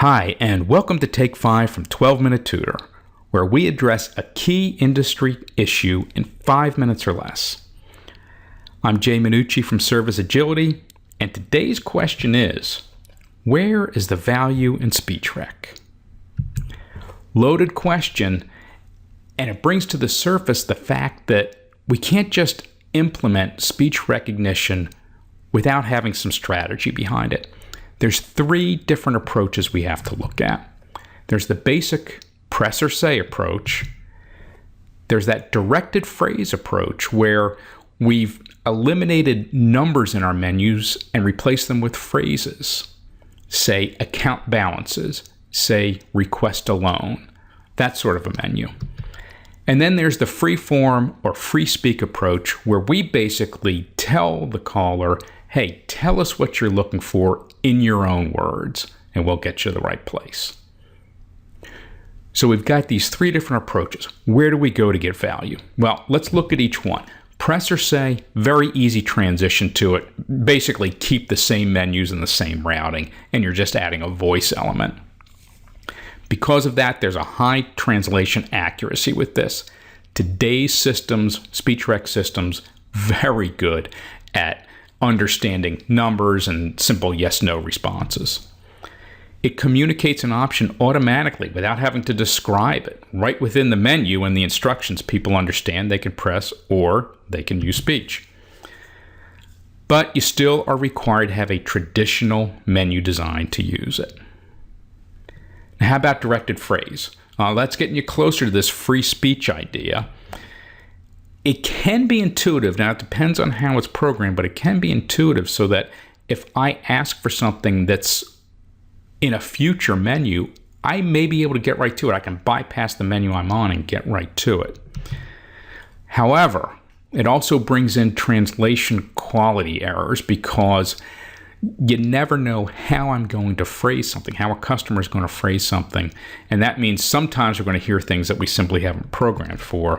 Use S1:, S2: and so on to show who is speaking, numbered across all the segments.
S1: Hi, and welcome to Take 5 from 12-Minute Tutor, where we address a key industry issue in 5 minutes or less. I'm Jay Minucci from Service Agility, and today's question is, where is the value in speech rec? Loaded question, and it brings to the surface the fact that we can't just implement speech recognition without having some strategy behind it. There's 3 different approaches we have to look at. There's the basic press or say approach. There's that directed phrase approach where we've eliminated numbers in our menus and replaced them with phrases. Say account balances, say request a loan, that sort of a menu. And then there's the free form or free speak approach where we basically tell the caller, hey, tell us what you're looking for in your own words, and we'll get you to the right place. So we've got these 3 different approaches. Where do we go to get value? Well, let's look at each one. Press or say, very easy transition to it. Basically keep the same menus and the same routing, and you're just adding a voice element. Because of that, there's a high translation accuracy with this. Today's systems, speech rec systems, very good at understanding numbers and simple yes/no responses. It communicates an option automatically without having to describe it. Right within the menu and the instructions, people understand they can press or they can use speech. But you still are required to have a traditional menu design to use it. Now, how about directed phrase? That's getting you closer to this free speech idea. It can be intuitive. Now, it depends on how it's programmed, but it can be intuitive so that if I ask for something that's in a future menu, I may be able to get right to it. I can bypass the menu I'm on and get right to it. However, it also brings in translation quality errors because you never know how I'm going to phrase something, how a customer is going to phrase something. And that means sometimes we're going to hear things that we simply haven't programmed for.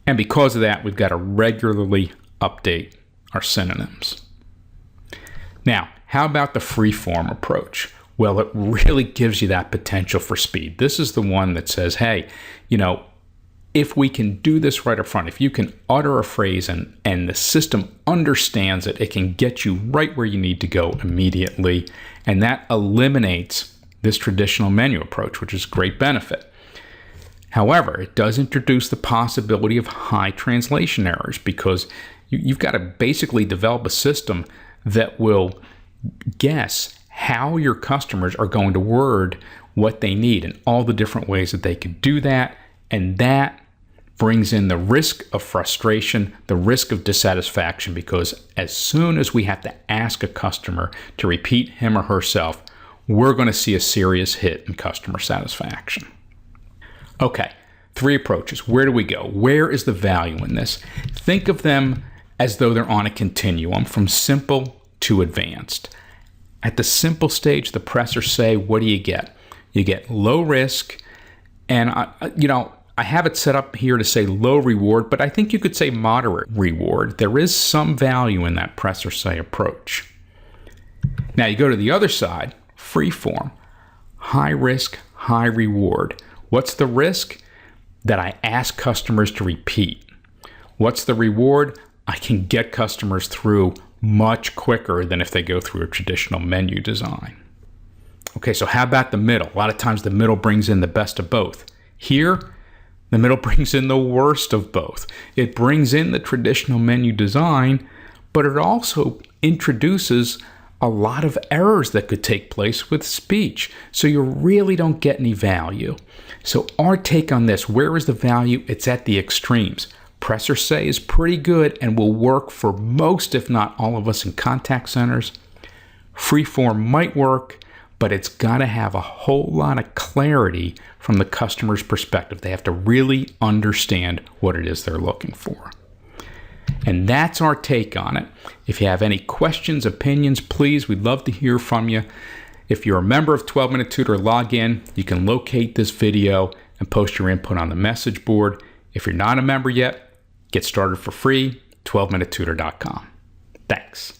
S1: And because of that, we've got to regularly update our synonyms. Now, how about the free-form approach? Well, it really gives you that potential for speed. This is the one that says, hey, if we can do this right up front, if you can utter a phrase and the system understands it, it can get you right where you need to go immediately. And that eliminates this traditional menu approach, which is a great benefit. However, it does introduce the possibility of high translation errors because you've got to basically develop a system that will guess how your customers are going to word what they need and all the different ways that they can do that. And that brings in the risk of frustration, the risk of dissatisfaction, because as soon as we have to ask a customer to repeat him or herself, we're going to see a serious hit in customer satisfaction. Okay, 3 approaches. Where do we go? Where is the value in this? Think of them as though they're on a continuum from simple to advanced. At the simple stage, the press or say, what do you get? You get low risk, and I have it set up here to say low reward, but I think you could say moderate reward. There is some value in that press or say approach. Now you go to the other side, free form, high risk, high reward. What's the risk? That I ask customers to repeat. What's the reward? I can get customers through much quicker than if they go through a traditional menu design. Okay, so how about the middle? A lot of times the middle brings in the best of both. Here, the middle brings in the worst of both. It brings in the traditional menu design, but it also introduces a lot of errors that could take place with speech. So you really don't get any value. So our take on this, where is the value? It's at the extremes. Press or say is pretty good and will work for most, if not all of us in contact centers. Freeform might work, but it's got to have a whole lot of clarity from the customer's perspective. They have to really understand what it is they're looking for. And that's our take on it. If you have any questions, opinions, please, we'd love to hear from you. If you're a member of 12-Minute Tutor, log in. You can locate this video and post your input on the message board. If you're not a member yet, get started for free, 12minutetutor.com. Thanks.